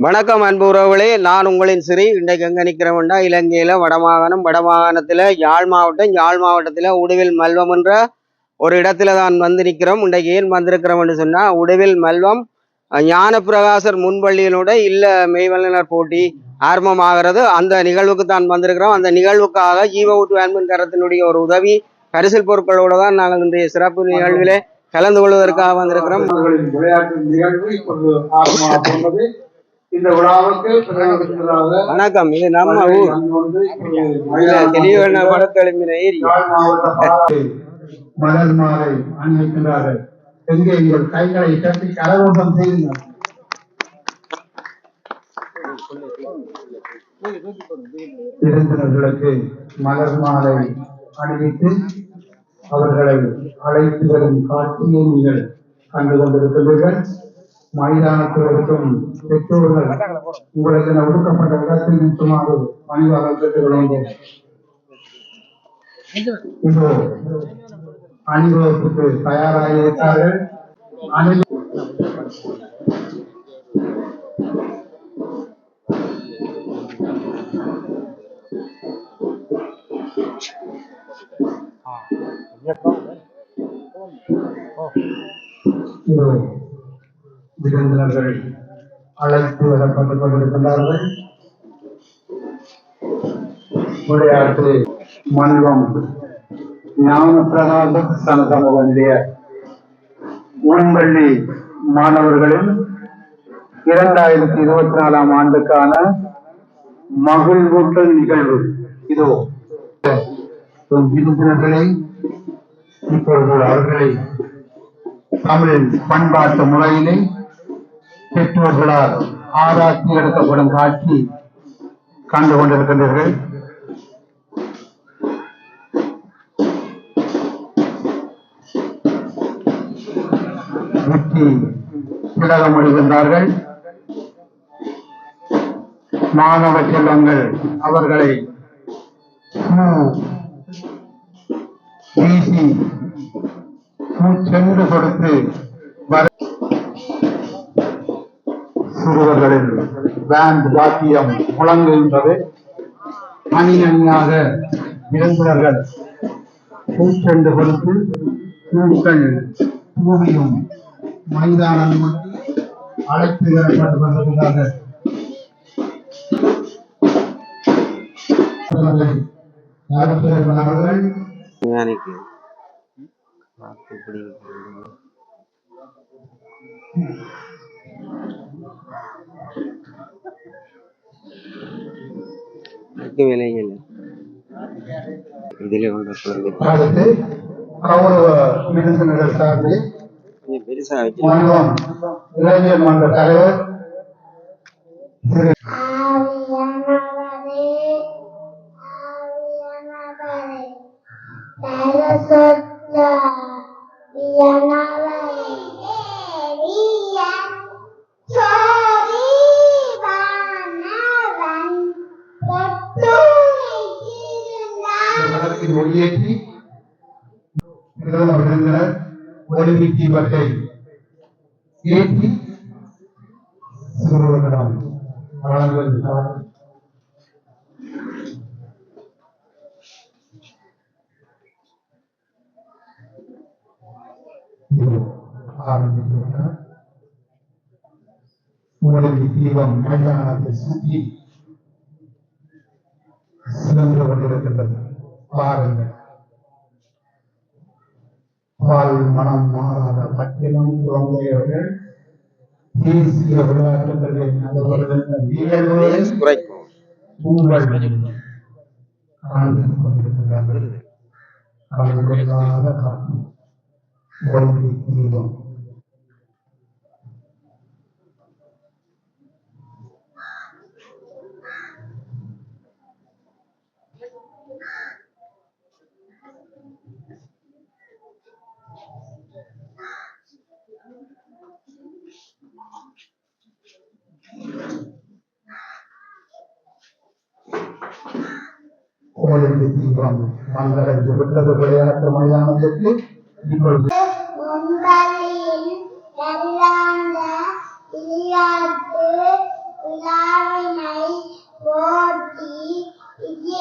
வணக்கம் அன்பு உறவுகளே, நான் உங்களின் சிறி. இன்றைக்கு எங்கே நிற்கிறோம்னா, இலங்கையில் வடமாகாணத்தில் யாழ் மாவட்டத்தில் உடுவில் மல்வம் என்ற ஒரு இடத்துல தான் வந்து நிற்கிறோம். இன்றைக்கு ஏன் வந்திருக்கிறோம்னு சொன்னால், உடுவில் மல்வம் ஞானப்பிரகாசர் முன்பள்ளியினோட மெய்வல்லுனர் போட்டி ஆரம்பமாகிறது. அந்த நிகழ்வுக்கு தான் வந்திருக்கிறோம். அந்த நிகழ்வுக்காக ஜீவ ஊட்டு அன்பின் கரத்தினுடைய ஒரு உதவி பரிசில் பொருட்களோடு தான் நாங்கள் இன்றைய சிறப்பு நிகழ்விலே கலந்து கொள்வதற்காக வந்திருக்கிறோம். விளையாட்டு நிகழ்வு இப்பொழுது ஆரம்பமாகிறது. இந்த விழாவுக்கு வணக்கம். இது நம்ம ஊர் தெளிவான படத்தெழுப்பின ஏரியா. மலர் மாலை அணிவிக்கின்றார்கள். எங்கே எங்கள் கைகளை கட்டி கரகோட்டம் செய்யுங்கள். விருந்தினர்களுக்கு மலர் மாலை அணிவித்து அவர்களை அழைத்து வரும் காட்சியை நீங்கள் கண்டு கொண்டிருக்கிறீர்கள். மைதானத்தில் இருக்கும் பெற்றோர்கள் உங்களுக்கு ஒடுக்கப்பட்ட இடத்தில் நிற்குமாறு பணிவாளர் கேட்டுக்கொள்கின்றோம். இப்போ அணிவகுப்புக்கு தயாராக இருக்கிறார்கள். விருந்தினர்கள் அழைத்து வரப்பட்டுக் கொண்டிருக்கின்றார்கள். விளையாட்டு மல்வம் ஞானப்பிரகாச சமூகத்திய முன்பள்ளி மாணவர்களின் 2024 ஆண்டுக்கான மகிழ்வூட்டல் நிகழ்வு. இதோ விருந்தினர்களை இப்பொழுது அவர்களை தமிழ் பண்பாட்டு முறையிலே பெற்றோர்களால் ஆராய்ச்சி எடுக்கப்படும் காட்சி கண்டு கொண்டிருக்கின்றீர்கள். வெற்றி திலகம் அளிக்கின்றார்கள். மாணவ செல்வங்கள் அவர்களை வீசி சென்று கொடுத்து சிறுவர்களின் பேண்ட் வாத்தியம் முழங்குகின்றது. அணி அணியாக விருந்தினர்கள் பூச்செண்டு கொடுத்து பூக்கள் பூமியும் மைதானம் அழைத்து வரப்பட்டு கொண்டிருக்கிறார்கள். அடுத்து கௌரவ விருந்தினர்கள் சார்பில் இளைஞர் மன்ற தலைவர் ஒளியேற்றி விருந்தினர் ஒலிம்பிக் தீபத்தை ஏற்றி சிறுவர்களிடம் வழங்குவதற்காக ஆரம்பித்திருக்கிறார். ஒலிம்பிக் தீபம் மைதானத்தை சுற்றி சிறந்து கொண்டிருக்கின்றது. பாருங்கள், பால் மனம் மாறாத பட்டினம் குழந்தையர்கள் தேசிய விளையாட்டுகளில் உங்கள் ஆழ்ந்து கொண்டிருக்கிறார்கள். அவர்களாக காட்டும் ஒலிம்பிக் தீபம் ஒலிம்பிக் தீபம் வந்தடைந்து விட்டது. விளையாட்டு மைதானத்திற்கு இப்பொழுது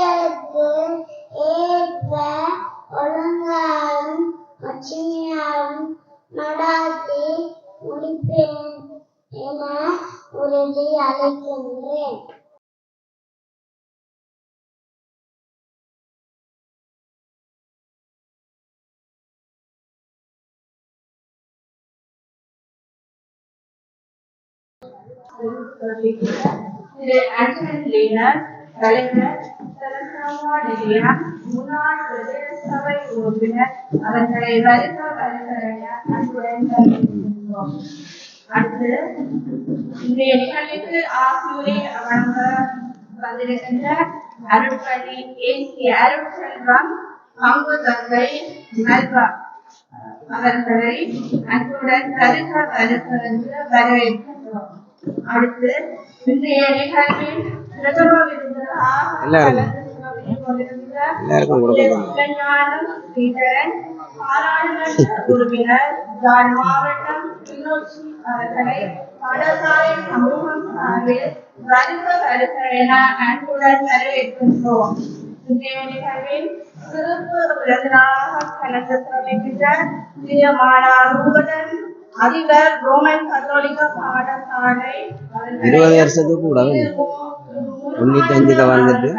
விடியலுக்கு ஏற்ப ஒழுங்காலும் ஒற்றுமையாலும் நடாத்தி முடிப்பேன் என உறுதி அளிக்கின்றேன். திரு அஞ்சல் லீனர் தலைவர் சரசாவாடியா முன்னாள் பிரதேச சபை உறுப்பினர் அவர்களை வருக வருகிற அன்புடன் வரவேற்கின்றோம். அடுத்து இன்றைய நிகழ்ச்சிக்கு ஆசியுரை வழங்க வந்திருக்கின்ற அருட்பணி அருட்செல்வம் பங்கு தந்தை நல்வா அவர்களை அன்புடன் வருக வருக என்று வரவேற்கின்றோம். அடுத்து இன்றைய நிகழ்வில் பிரதம விருந்தினராக பாராளுமன்ற உறுப்பினர் யாழ் மாவட்டம் கிளிநொச்சி அவர்களை பாடசாலை சமூகம் சார்பில் வருக வருக என அன்புடன் வரவேற்கின்றோம். இன்றைய நிகழ்வில் சிறப்பு விருந்தினராக கலந்து சிறப்பிக்கின்ற திரு மாலா ரூபன் அதிபர் ரோமன் கத்தோலிக்க பாடசாலை 20 வருஷத்துக்கு கூட 95 வந்துட்டு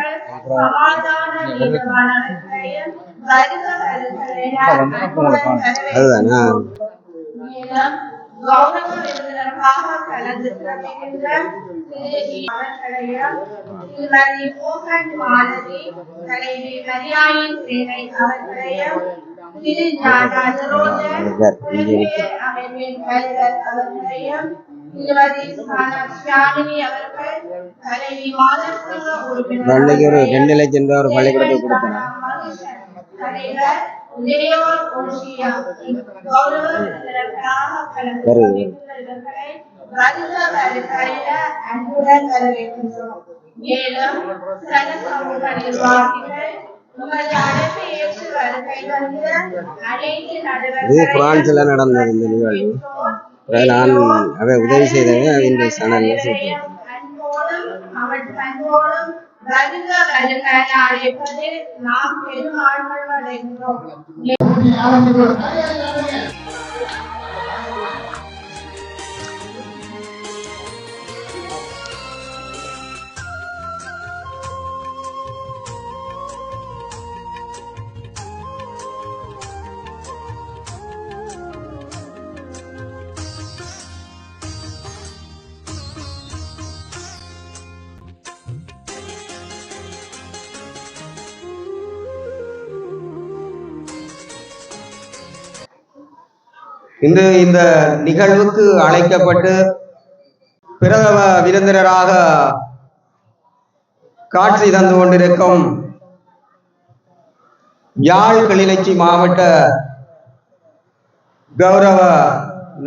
அதுதானா கௌரவ விருந்தினராக கலந்து சிறப்பிக்கின்ற திருமதி மோகன் மாலதி தலைவி மரியாயின் சேனை அவர்களையும் திரு அமைப்பின் தலைவர் அவர்களையும் திருமதி சியாமினி அவர்கள் தலைவி மாதசங்க உறுப்பினர் 2 லட்சம் ரூபாய் ஒரு பள்ளிக்கூடத்துக்கு கொடுத்தேன். தலைவர் உதயோர் ஓஷியா கௌரவ விருந்தினராக கலந்து அன்புடன் வரவேற்கின்றோம். மேலும் சன சமூக நிர்வாகிகள் உமது அழைப்பை ஏற்று வருகை வந்து அனைத்து இது பிரான்ஸ்ல நடந்தது இந்த நிகழ்வு. நான் அவை உதவி செய்தவங்க இந்த சேனல்ல சேர்த்தேன். அன்போடும் வருக வருக அழைப்பது நாம் பெருமாள்கள் அடைகிறோம். இன்று இந்த நிகழ்வுக்கு அழைக்கப்பட்டு பிரதம விருந்தினராக காட்சி தந்து கொண்டிருக்கும் யாழ் கிளிநொச்சி மாவட்ட கௌரவ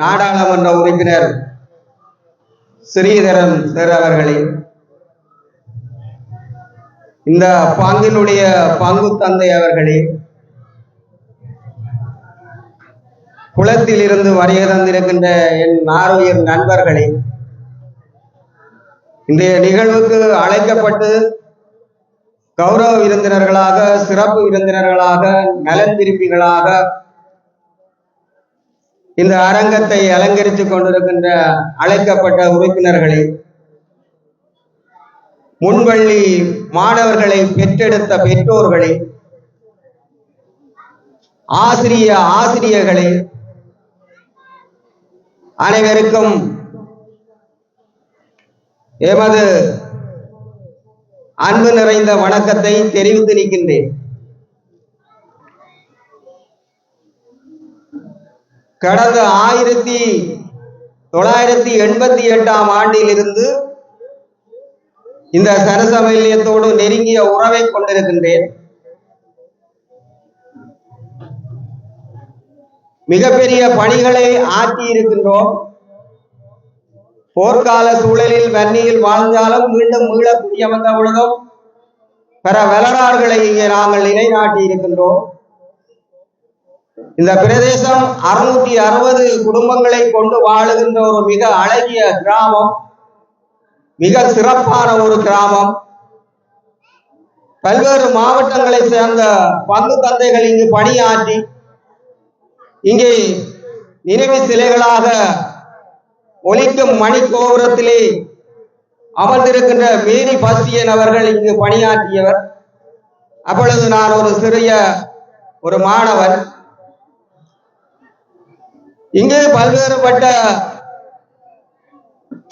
நாடாளுமன்ற உறுப்பினர் ஸ்ரீதரன் சார் அவர்களே, இந்த பங்கினுடைய பங்கு தந்தை அவர்களே, குளத்தில் இருந்து வருகை தந்திருக்கின்ற என் நாருயிர் நண்பர்களே, இன்றைய நிகழ்வுக்கு அழைக்கப்பட்டு கௌரவ விருந்தினர்களாக, சிறப்பு விருந்தினர்களாக, நலன் விரும்பிகளாக இந்த அரங்கத்தை அலங்கரித்துக் கொண்டிருக்கின்ற அழைக்கப்பட்ட உறுப்பினர்களே, முன்பள்ளி மாணவர்களை பெற்றெடுத்த பெற்றோர்களே, ஆசிரியர்களே, அனைவருக்கும் எமது அன்பு நிறைந்த வணக்கத்தை தெரிவித்து நிற்கின்றேன். கடந்த 1988ஆம் ஆண்டிலிருந்து இந்த சரசமயத்தோடு நெருங்கிய உறவை கொண்டிருக்கின்றேன். மிகப்பெரிய பணிகளை ஆற்றி இருக்கின்றோம். போர்க்கால சூழலில் வன்னியில் வாழ்ந்தாலும் மீண்டும் மீள குடியமர்ந்த பொழுதும் பிற வரலாறுகளை இங்கே நாங்கள் நிலைநாட்டி இருக்கின்றோம். இந்த பிரதேசம் 660 குடும்பங்களை கொண்டு வாழுகின்ற ஒரு மிக அழகிய கிராமம், மிக சிறப்பான ஒரு கிராமம். பல்வேறு மாவட்டங்களை சேர்ந்த பங்கு தந்தைகள் இங்கு பணியாற்றி இங்கே நினைவு சிலைகளாக ஒலிக்கும் மணி கோபுரத்திலே அமர்ந்திருக்கின்ற மேரி பசியன் அவர்கள் இங்கு பணியாற்றியவர். அப்பொழுது நான் ஒரு சிறிய ஒரு மாணவன். இங்கு பல்வேறுபட்ட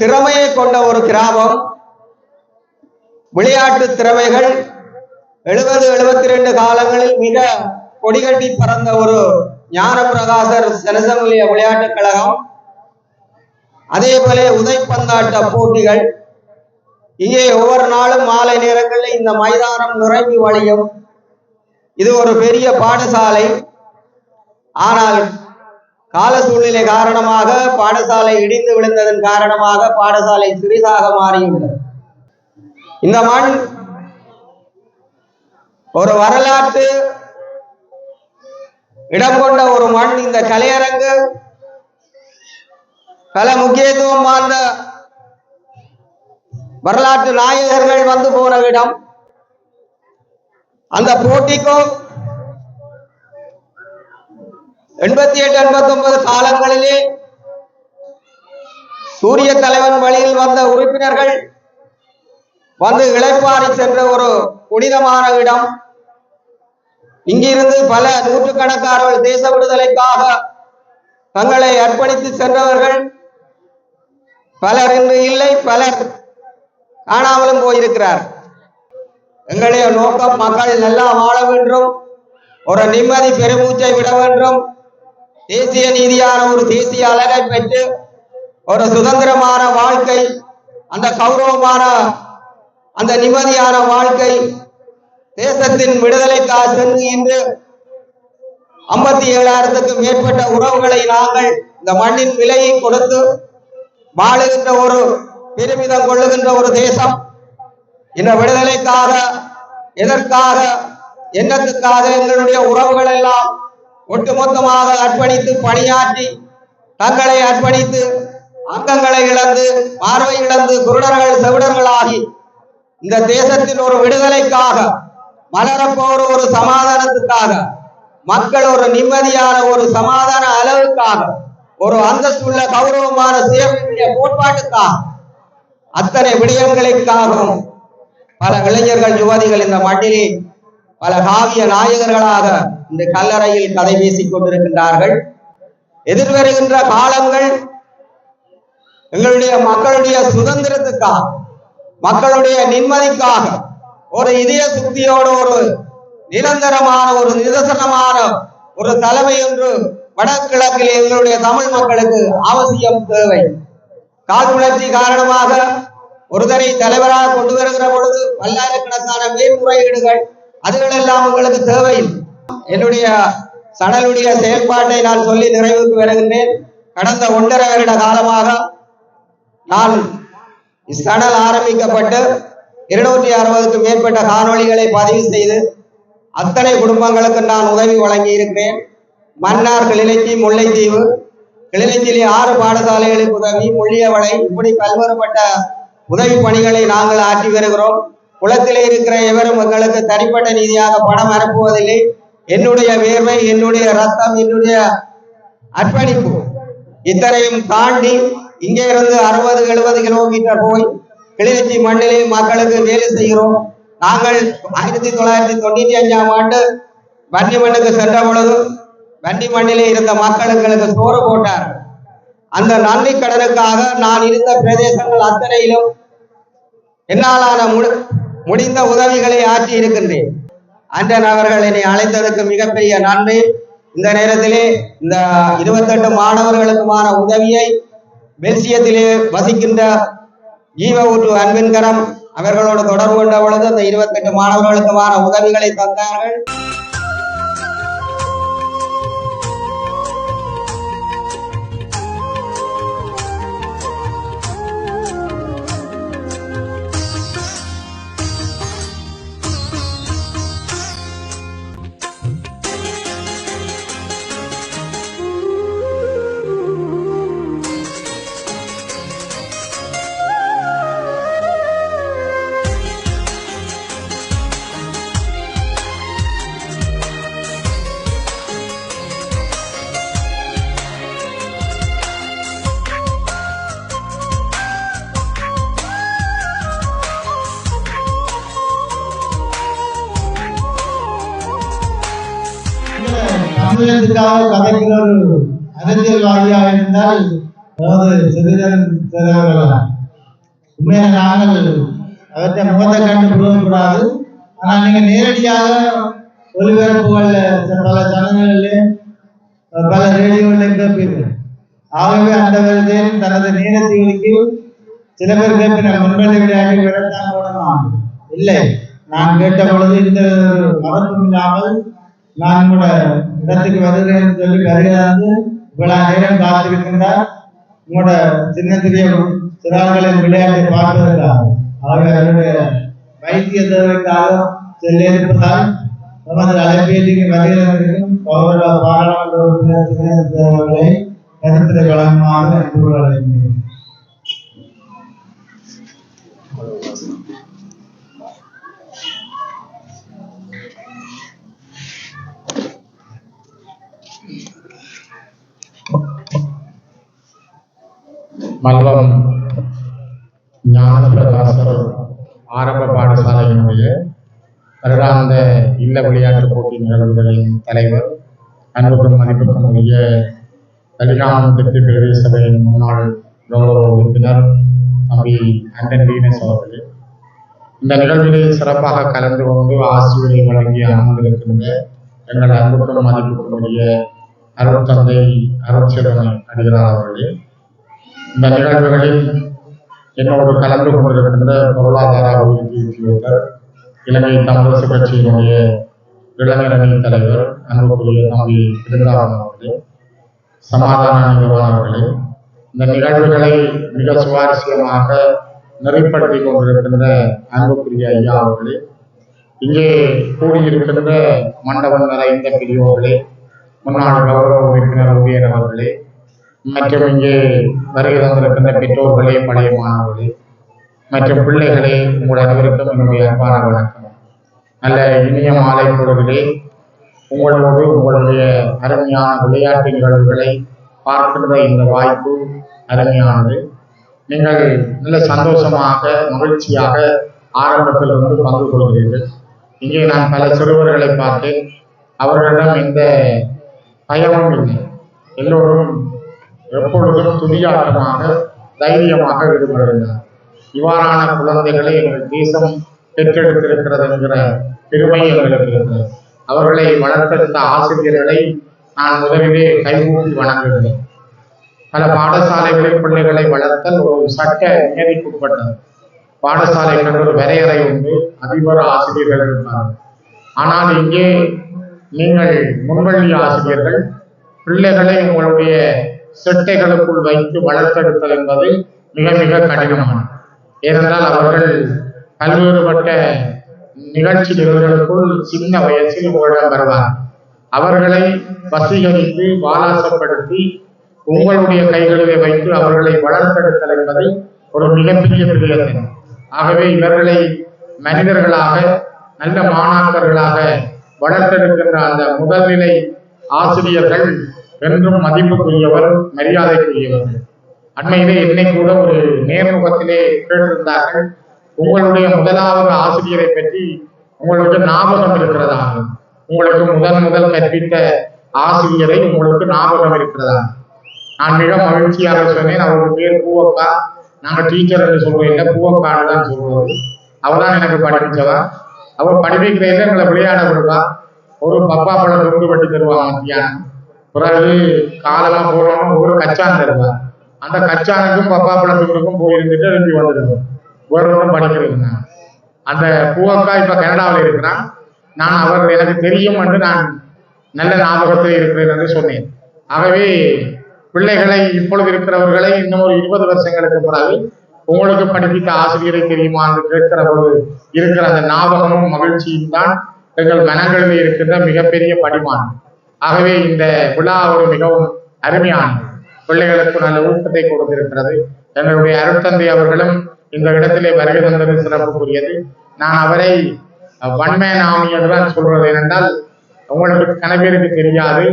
திறமையை கொண்ட ஒரு கிராமம். விளையாட்டு திறமைகள் 70-72 காலங்களில் மிக கொடிகட்டி பறந்த ஒரு ஞானப்பிரகாசர் செனசமுலிய விளையாட்டுக் கழகம். அதே போல உதைப்பந்தாட்ட போட்டிகள். இங்கே ஒவ்வொரு நாளும் மாலை நேரங்களில் இந்த மைதானம் நிரம்பி வழியும். இது ஒரு பெரிய பாடசாலை. ஆனால் கால சூழ்நிலை காரணமாக பாடசாலை இடிந்து விழுந்ததன் காரணமாக பாடசாலை சிறிதாக மாறியுள்ளது. இந்த மண் ஒரு வரலாற்று இடம் கொண்ட ஒரு மண். இந்த கலையரங்கு பல முக்கியத்துவம் வாய்ந்த வரலாற்று நாயகர்கள் வந்து போன இடம். அந்த போட்டிக்கும் 88-89 காலங்களிலே சூரிய தலைவன் வழியில் வந்த உறுப்பினர்கள் வந்து இளைப்பாறி சென்ற ஒரு புனிதமான இடம். இங்கிருந்து பல நூற்றுக்கணக்கானவர்கள் தேச விடுதலைக்காக தங்களை அர்ப்பணித்து சென்றவர்கள் பலர் இன்று இல்லை, பலர் காணாமலும் போயிருக்கிறார். எங்களுடைய நோக்கம் மக்கள் நல்லா வாழ வேண்டும், ஒரு நிம்மதி பெருமூச்சை விட வேண்டும், தேசிய நீதியான ஒரு தேசிய அழகை பெற்று ஒரு சுதந்திரமான வாழ்க்கை, அந்த கௌரவமான அந்த நிம்மதியான வாழ்க்கை, தேசத்தின் விடுதலைக்காக சென்று இன்று 57,000க்கும் மேற்பட்ட உறவுகளை நாங்கள் இந்த மண்ணின் விலையை கொடுத்து வாழுகின்ற ஒரு பெருமிதம் கொள்ளுகின்ற ஒரு தேசம். இந்த விடுதலைக்காக எதற்காக என்னத்துக்காக எங்களுடைய உறவுகள் எல்லாம் ஒட்டுமொத்தமாக அர்ப்பணித்து பணியாற்றி தங்களை அர்ப்பணித்து அங்கங்களை இழந்து பார்வை இழந்து குருடர்கள் செவிடர்களாகி இந்த தேசத்தின் ஒரு விடுதலைக்காக மலரப்போற ஒரு சமாதானத்துக்காக மக்கள் ஒரு நிம்மதியான ஒரு சமாதான அளவுக்காக ஒரு அந்தஸ்துள்ள கௌரவமான சுயமரியாதை கோட்பாட்டுக்காக அத்தனை விடயங்களுக்காகவும் பல இளைஞர்கள் யுவதிகள் இந்த மண்ணிலே பல காவிய நாயகர்களாக இந்த கல்லறையில் கதை பேசிக் கொண்டிருக்கின்றார்கள். எதிர்வருகின்ற காலங்கள் எங்களுடைய மக்களுடைய சுதந்திரத்துக்காக மக்களுடைய நிம்மதிக்காக ஒரு இதய சுத்தியோடு ஒரு நிரந்தரமான ஒரு நிதர்சனமான ஒரு தலைமை ஒன்று வடகிழக்கில் எங்களுடைய தமிழ் மக்களுக்கு அவசியம் தேவை. காழ்ப்புணர்ச்சி காரணமாக ஒருவரை தலைவராக கொண்டு வருகிற பொழுது பல்லாயிரக்கணக்கான மேல்முறையீடுகள் அதுகளெல்லாம் உங்களுக்கு தேவையில்லை. என்னுடைய சணலுடைய செயல்பாட்டை நான் சொல்லி நிறைவுக்கு வருகின்றேன். கடந்த 1.5 வருட காலமாக நான் சணல் ஆரம்பிக்கப்பட்டு 260க்கும் மேற்பட்ட காணொளிகளை பதிவு செய்து அத்தனை குடும்பங்களுக்கு நான் உதவி வழங்கி இருக்கிறேன். மன்னார், கிளிநொச்சி, முல்லைத்தீவு, கிளிநொச்சியிலே 6 பாடசாலைகளுக்கு உதவி, முள்ளியவளை, இப்படி பல்வேறுபட்ட உதவி பணிகளை நாங்கள் ஆற்றி வருகிறோம். குளத்திலே இருக்கிற எவரும் எங்களுக்கு தனிப்பட்ட ரீதியாக பணம் அனுப்புவதில்லை. என்னுடைய வேர்வை, என்னுடைய ரத்தம், என்னுடைய அர்ப்பணிப்பு இத்தனையும் தாண்டி இங்கே இருந்து 60-70 கிலோமீட்டர் போய் கிளிநொச்சி மண்ணிலே மக்களுக்கு வேலை செய்கிறோம். நாங்கள் 1995ஆம் ஆண்டு வன்னி மண்ணுக்கு சென்ற பொழுது வன்னி மண்ணிலே இருந்த மக்களுக்கு சோறு போட்டார். அந்த நன்றி கடனுக்காக நான் இருந்த பிரதேசங்கள் அத்தனையிலும் என்னாலான முடிந்த உதவிகளை ஆற்றி இருக்கின்றேன். அன்றன் அவர்கள் என்னை அழைத்ததற்கு மிகப்பெரிய நன்றி. இந்த நேரத்திலே இந்த 28 மாணவர்களுக்குமான உதவியை பெல்சியத்திலே வசிக்கின்ற ஜீவ ஊற்று அன்பின்கரம் அவர்களோடு தொடர்பு கொண்ட பொழுது அந்த 28 மாணவர்களுக்குமான உதவிகளை தந்தார்கள். தமிழகத்துக்காக கதைக்கிற ஒரு அரசியல்வாதியாக இருந்தால் சிறிதன் சிறவர்களாம். உண்மையாக நாங்கள் அவற்றை முகத்தை கண்டு புரியக்கூடாது. ஆனால் நீங்க நேரடியாக ஒலிபரப்புகள் பல சேனல்களிலே பல ரேடியோவிலையும் கேட்பீர்கள். ஆகவே அந்த வரிசையில் தனது நேரத்தை ஒதுக்கி சில பேர் கேட்பின முன்பள்ளி விளையாடி விடத்தான் போடணும். இல்லை, நான் கேட்ட பொழுது இந்த மதத்தும் இல்லாமல் நான் கூட இடத்துக்கு வருகிறேன் சொல்லி வருகிறாந்து இவ்வளவு நேரம் காத்திருக்கின்றார் உங்களோட சின்ன சிறிய சிறார்களின் விளையாட்டை பார்ப்பதற்காக. ஆகவே அவருடைய வைத்திய தேவைக்காக செல்ல இருப்பதால் நமது அலைபேசிக்கு வருகிறவர்களுக்கும் கௌரவ பாராளுமன்ற உறுப்பினர் தேவைகளை கருத்தில் வழங்குமாறு அன்போடு அழைக்கிறேன். மல்வம் ஞான பிரகாசர் ஆரம்ப பாடசாலையினுடைய வருடாந்த இல்ல விளையாட்டு போட்டி நிகழ்வுகளின் தலைவர், அன்புக்கும் மதிப்புக்கும் உரிய கலிகாமம் தெற்கு பிரதேச சபையின் முன்னாள் கௌரவ உறுப்பினர் தம்பி ஆண்டன் டீனஸ் அவர்களே, இந்த நிகழ்விலே சிறப்பாக கலந்து கொண்டு ஆசிரியரை வழங்கி அமர்ந்திருக்கின்ற எங்கள் அன்புக்கும் மதிப்புக்கும் உரிய அருட்தந்தை அருட்செல்வன் அடிகளார் அவர்களே, இந்த நிகழ்வுகளில் என்னோடு கலந்து கொண்டிருக்கின்ற பொருளாதார அபிவிருத்தி உத்தியோகர், இலங்கை தமிழரசு கட்சியினுடைய இளைஞரணி தலைவர் அன்புக்குரிய தம்பி திருந்தாவன் அவர்களே, சமாதான நிறுவனம் அவர்களே, இந்த நிகழ்வுகளை மிக சுவாரஸ்யமாக நெறிப்படுத்தி கொண்டிருக்கின்ற அன்புக்குரிய ஐயா அவர்களே, இங்கே கூடியிருக்கின்ற மண்டபம் நிறைந்த பெரியோர்களே, முன்னாள் கௌரவ உறுப்பினர் உதயன் அவர்களே, மற்றும் இங்கே வருகை தந்திருக்கின்ற பெற்றோர்களே, பழைய மாணவர்களே மற்றும் பிள்ளைகளே, உங்கள் அனைவருக்கும் என்னுடைய அன்பான வணக்கம். நல்ல இனிய மாலை பொழுதிலே உங்களோடு உங்களுடைய அருமையான விளையாட்டு நிகழ்வுகளை பார்க்கின்ற இந்த வாய்ப்பு அருமையானது. நீங்கள் நல்ல சந்தோஷமாக மகிழ்ச்சியாக ஆரம்பத்திலிருந்து பங்கு கொள்கிறீர்கள். இங்கே நான் பல சிறுவர்களை பார்த்தேன். அவர்களிடம் எந்த பயமும் இல்லை. எல்லோரும் எப்பொழுதும் துணியாட்டமாக தைரியமாக ஈடுபடுகின்றனர். இவ்வாறான குழந்தைகளை எங்கள் தேசம் பெற்றெடுத்திருக்கிறது என்கிற பெருமை எங்களுக்கு இருக்கிறது. அவர்களை வளர்த்தெடுத்த ஆசிரியர்களை நான் முதலிலே கைகூப்பி வணங்குகிறேன். பல பாடசாலைகளில் பிள்ளைகளை வளர்த்தல் ஒரு சட்ட நியதிக்குட்பட்டது. பாடசாலைகள் ஒரு வரையறை உண்டு, அதிபர் ஆசிரியர்கள் இருப்பார்கள். ஆனால் இங்கே நீங்கள் முன்வழி ஆசிரியர்கள் பிள்ளைகளை உங்களுடைய செட்டைகளுக்குள் வைத்து வளர்த்தெடுத்தல் என்பது மிக மிக கடினமானது. ஏனென்றால் அவர்கள் பல்வேறுபட்ட நிகழ்ச்சி நிறுவனங்களுக்குள் சின்ன வயசில் உங்களிடம் வருவார். அவர்களை வசீகரித்து வாலாசப்படுத்தி உங்களுடைய கைகளிலே வைத்து அவர்களை வளர்த்தெடுத்தல் என்பது ஒரு மிகப்பெரிய விடயம். ஆகவே இவர்களை மனிதர்களாக நல்ல மாணாக்கர்களாக வளர்த்தெடுக்கின்ற அந்த முதல்நிலை ஆசிரியர்கள் என்றும் மதிப்புக்குரியவர், மரியாதைக்குரியவர்கள். அண்மையிலே என்னை கூட ஒரு நேர்முகத்திலே கேட்டிருந்தார்கள், உங்களுடைய முதலாவது ஆசிரியரை பற்றி உங்களுக்கு ஞாபகம் இருக்கிறதா? உங்களுக்கு முதல் கற்பித்த ஆசிரியரை உங்களுக்கு ஞாபகம் இருக்கிறதா? நான் மிக மகிழ்ச்சியாக சொன்னேன், அவருக்கு பேர் பூவக்கா. நாங்கள் டீச்சர் என்று சொல்றோம் இல்லை, பூவக்கான்னு தான் சொல்றது. அவதான் எனக்கு படிப்பிச்சவா. அவர் படிப்பிக்கிறதுல எங்களை விளையாட விடுவா. ஒரு பப்பா பழம் துண்டு வெட்டி தருவாங்க மத்தியானம். பிறகு காலமா போறோம்னு ஒரு கச்சான் தருவார். அந்த கச்சானுக்கும் பப்பா பழத்துக்கும் போயிருந்துட்டு எழுப்பி வந்துருக்கோம். வேற ஒன்றும் படிக்கிறது. அந்த பூவக்கா இப்ப கனடாவில் இருக்கிறான். நான் அவர் எனக்கு தெரியும் என்று நான் நல்ல ஞாபகத்தில் இருக்கிறேன் என்று சொன்னேன். ஆகவே பிள்ளைகளை இப்பொழுது இருக்கிறவர்களை இன்னும் ஒரு 20 வருஷங்களுக்கு பிறகு உங்களுக்கு படிப்பித்த ஆசிரியரை தெரியுமா என்று கேட்கிற பொழுது இருக்கிற அந்த ஞாபகமும் மகிழ்ச்சியும் தான் எங்கள் மனங்களில் இருக்கின்ற மிகப்பெரிய படிமானம். ஆகவே இந்த விழா ஒரு மிகவும் அருமையானது. பிள்ளைகளுக்கு நல்ல ஊக்கத்தை கொடுத்திருக்கிறது. எங்களுடைய அருட்தந்தை அவர்களும் இந்த இடத்திலே வருகை தந்தது சிறப்புக்குரியது. நான் அவரை ஒன்மேன் ஆர்மி என்றுதான் சொல்றது. ஏனென்றால் உங்களுக்கு கணவருக்கு தெரியாது,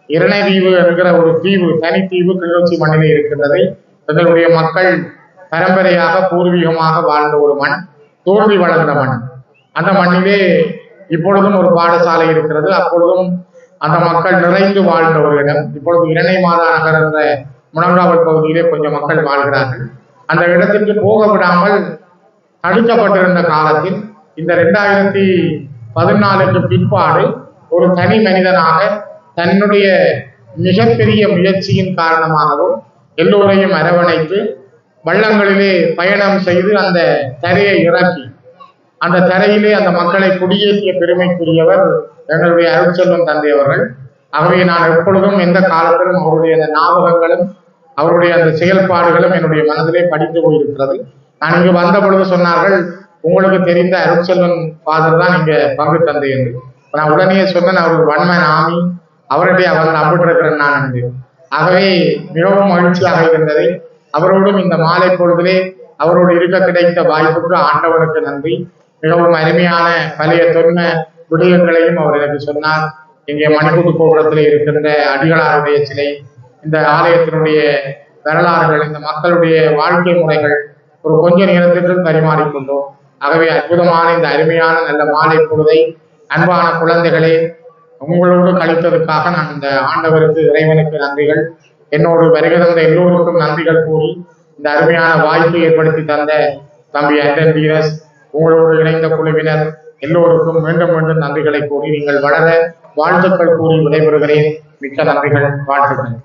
இரணைதீவு என்கிற ஒரு தீவு, தனித்தீவு கிளிநொச்சி மண்ணிலே இருக்கின்றது. எங்களுடைய மக்கள் பரம்பரையாக பூர்வீகமாக வாழ்ந்த ஒரு மண், தோல்வி வளர்ந்த மண். அந்த மண்ணிலே இப்பொழுதும் ஒரு பாடசாலை இருக்கிறது. அப்பொழுதும் அந்த மக்கள் நிறைந்து வாழ்ந்த ஒரு இடம். இப்பொழுது இரண்டை மாதா நகர் என்ற முழங்காவல் பகுதியிலே கொஞ்சம் மக்கள் வாழ்கிறார்கள். அந்த இடத்திற்கு போக விடாமல் தடுக்கப்பட்டிருந்த காலத்தில் இந்த 2014க்கு பிற்பாடு ஒரு தனி மனிதனாக தன்னுடைய மிகப்பெரிய முயற்சியின் காரணமாகவும் எல்லோரையும் அரவணைத்து வள்ளங்களிலே பயணம் செய்து அந்த தரையை இறக்கி அந்த தரையிலே அந்த மக்களை குடியேற்றிய பெருமைக்குரியவர் எங்களுடைய அருட்செல்வம் தந்தை அவர்கள். ஆகவே நான் எப்பொழுதும் எந்த காலத்திலும் அவருடைய அந்த ஞாபகங்களும் அவருடைய அந்த செயல்பாடுகளும் என்னுடைய மனதிலே படித்து போயிருக்கிறது. நான் இங்கு வந்த பொழுது சொன்னார்கள், உங்களுக்கு தெரிந்த அருட்செல்வன் ஃபாதர் தான் இங்க பங்கு தந்தை என்று. நான் உடனே சொன்னேன், அவர் ஒன்மேன் ஆமி, அவருடைய அவர் நம்பிட்டிருக்கிறேன் நான் என்று. ஆகவே மிகவும் மகிழ்ச்சியாக இருந்தது. அவரோடும் இந்த மாலை பொழுதிலே அவரோடு இருக்க கிடைத்த வாய்ப்புக்கு ஆண்டவனுக்கு நன்றி. மிகவும் அருமையான பழைய தொன்ம விடயங்களையும் அவர் எனக்கு சொன்னார். இங்கே மணிக்கூட்டு கோபுரத்தில் இருக்கின்ற அடிகளாருடைய சிலை, இந்த ஆலயத்தினுடைய வரலாறுகள், இந்த மக்களுடைய வாழ்க்கை முறைகள் ஒரு கொஞ்ச நேரத்திற்கு பரிமாறிக்கொண்டோம். ஆகவே அற்புதமான இந்த அருமையான நல்ல மாலை பொழுதை அன்பான குழந்தைகளே உங்களோடு கழித்ததற்காக நான் இந்த ஆண்டவருக்கு இறைவனுக்கு நன்றிகள், என்னோடு வருகை தந்த எல்லோருக்கும் நன்றிகள் கூறி இந்த அருமையான வாய்ப்பை ஏற்படுத்தி தந்த தம்பி அண்டன் வீரஸ், உங்களோடு இணைந்த குழுவினர் எல்லோருக்கும் மீண்டும் மீண்டும் நன்றிகளை கூறி நீங்கள் வளர வாழ்த்துக்கள் கூறி விடைபெறுகிறேன். மிக்க நன்றிகள், வாழ்த்துக்கள்.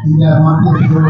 இந்த மாற்றத்திற்கு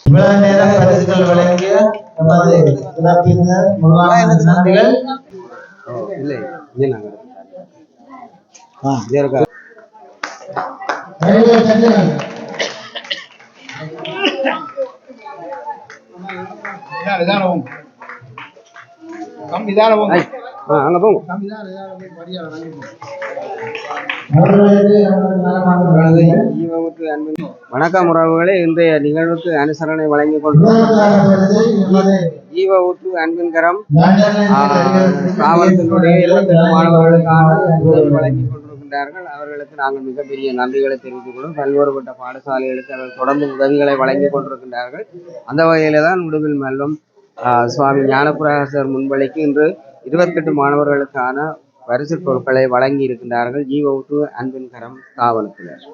இவ்வளவு நேரம் பரிசுகள் வழங்கிய நமது சிறப்பினர் முழுமையான நன்றிகள். அங்க போங்க. வணக்கம் உறவுகளே, இன்றைய நிகழ்வுக்கு அனுசரணை வழங்கிக் கொண்டிருக்கிற ஜீவஊற்று அன்பின் கரம் ஸ்தாபனத்தினுடைய 28 மாணவர்களுக்கான வழங்கிக் கொண்டிருக்கின்றார்கள். அவர்களுக்கு நாங்கள் மிகப்பெரிய நன்றிகளை தெரிவித்துக் கொள்ளும். பல்வேறுபட்ட பாடசாலைகளுக்கு அவர்கள் தொடர்ந்து உதவிகளை வழங்கிக் கொண்டிருக்கின்றார்கள். அந்த வகையில தான் உடுவில் மல்வம் சுவாமி ஞானப்பிரகாசர் முன்வழிக்கு இன்று 28 மாணவர்களுக்கான பரிசு பொருட்களை வழங்கி இருக்கின்றார்கள் ஜீவஊற்று அன்பின் கரம் ஸ்தாபனத்தினர்.